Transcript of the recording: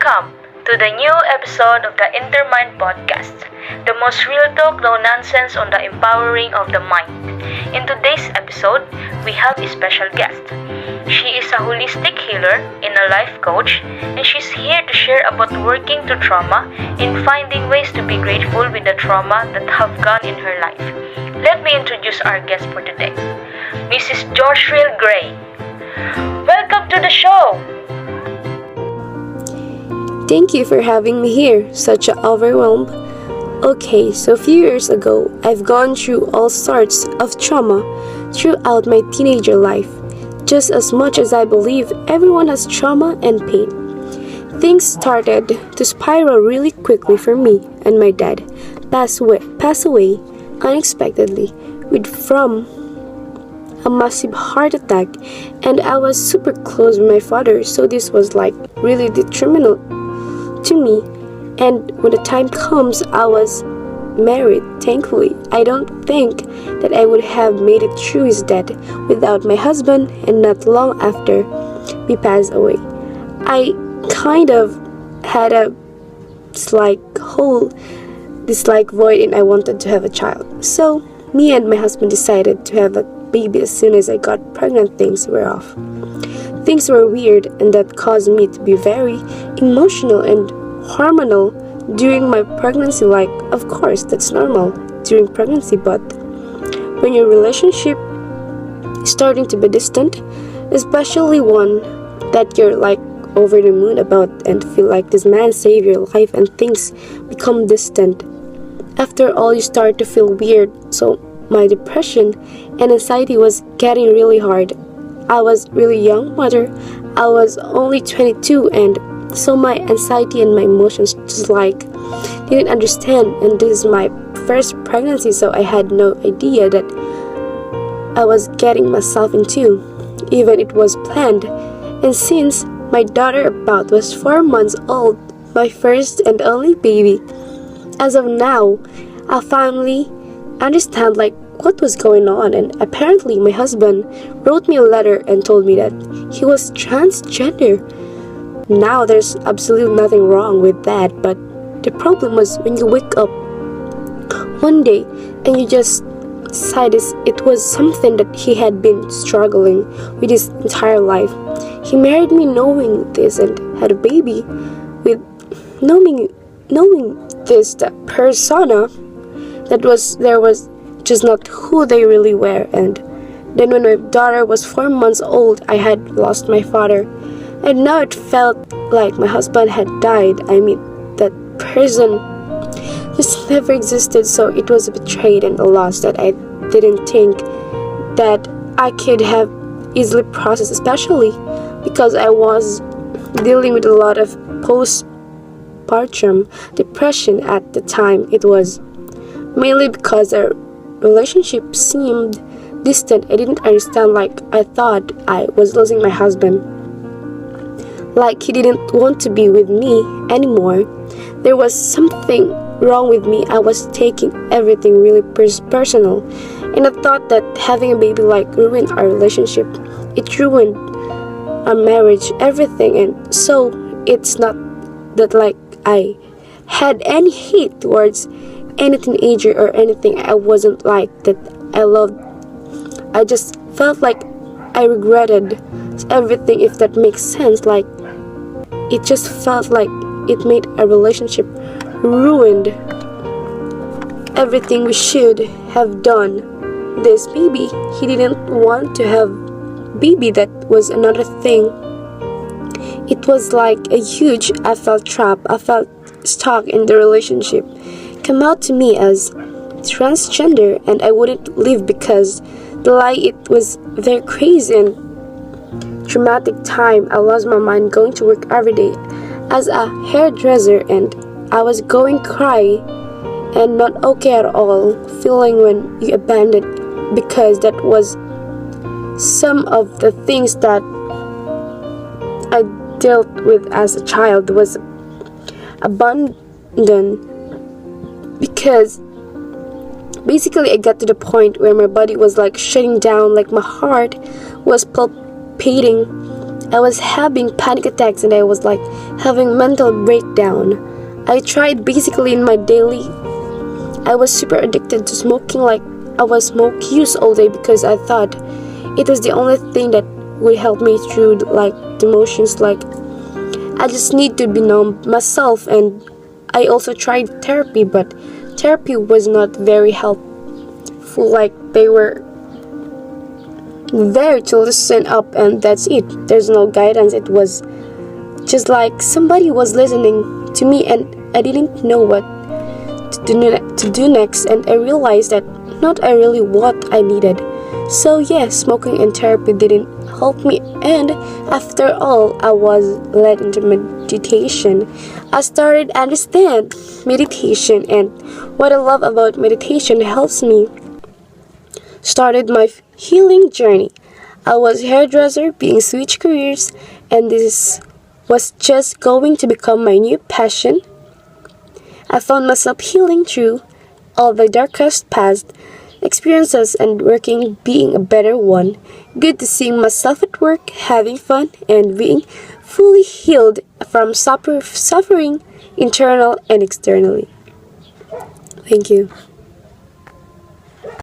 Welcome to the new episode of the Intermind Podcast, the most real talk, no nonsense on the empowering of the mind. In today's episode, we have a special guest. She is a holistic healer and a life coach, and she's here to share about working through trauma and finding ways to be grateful with the trauma that have gone in her life. Let me introduce our guest for today, Mrs. Joshriel Gray. Welcome to the show! Thank you for having me here. Such an overwhelm. Okay, so a few years ago, I've gone through all sorts of trauma throughout my teenager life. Just as much as I believe everyone has trauma and pain. Things started to spiral really quickly for me, and my dad passed away unexpectedly from a massive heart attack, and I was super close with my father, so this was like really detrimental to me. And when the time comes, I was married, thankfully. I don't think that I would have made it through his death without my husband, and not long after we passed away, I kind of had a slight hole, this like void, and I wanted to have a child. So me and my husband decided to have a baby as soon as I got pregnant. Things were off. Things were weird, and that caused me to be very emotional and hormonal during my pregnancy. Like, of course, that's normal during pregnancy, but when your relationship is starting to be distant, especially one that you're like over the moon about and feel like this man saved your life, and things become distant, after all you start to feel weird. So my depression and anxiety was getting really hard. I was really young mother. I was only 22, and so my anxiety and my emotions just like didn't understand. And this is my first pregnancy, so I had no idea that I was getting myself into, even it was planned. And since my daughter about was 4 months old, my first and only baby, as of now, our family understand like what was going on. And apparently my husband wrote me a letter and told me that he was transgender. Now there's absolutely nothing wrong with that, but the problem was when you wake up one day and you just decide it was something that he had been struggling with his entire life. He married me knowing this and had a baby with knowing this, that persona that was just not who they really were. And then when my daughter was 4 months old, I had lost my father, and now it felt like my husband had died. I mean, that person just never existed, so it was a betrayed and a loss that I didn't think that I could have easily processed, especially because I was dealing with a lot of postpartum depression at the time. It was mainly because our relationship seemed distant. I didn't understand, like I thought I was losing my husband, like he didn't want to be with me anymore. There was something wrong with me. I was taking everything really personal, and I thought that having a baby like ruined our relationship. It ruined our marriage, everything. And so it's not that like I had any hate towards any teenager or anything. I wasn't like that I loved. I just felt like I regretted everything, if that makes sense. Like, it just felt like it made a relationship, ruined everything we should have done. This baby, he didn't want to have baby. That was another thing. It was like a huge, I felt trapped. I felt stuck in the relationship. Come out to me as transgender, and I wouldn't leave because the lie, it was very crazy and traumatic time. I lost my mind going to work every day as a hairdresser, and I was going cry and not okay at all, feeling when you abandoned, because that was some of the things that I dealt with as a child, was abandoned. Because basically I got to the point where my body was like shutting down, like my heart was palpitating, I was having panic attacks and I was like having mental breakdown. I tried basically in my daily. I was super addicted to smoking, like I was smoke use all day because I thought it was the only thing that would help me through like the emotions. Like I just need to be numb myself, and I also tried therapy, but therapy was not very helpful. Like they were there to listen up and that's it. There's no guidance. It was just like somebody was listening to me and I didn't know what to do next, and I realized that not really what I needed. So yeah, smoking and therapy didn't help me, and after all I was led into meditation. I started understand meditation, and what I love about meditation helps me started my healing journey. I was hairdresser being switch careers, and this was just going to become my new passion. I found myself healing through all the darkest past experiences and working being a better one. Good to seeing myself at work, having fun, and being fully healed from suffering internal and externally. Thank you.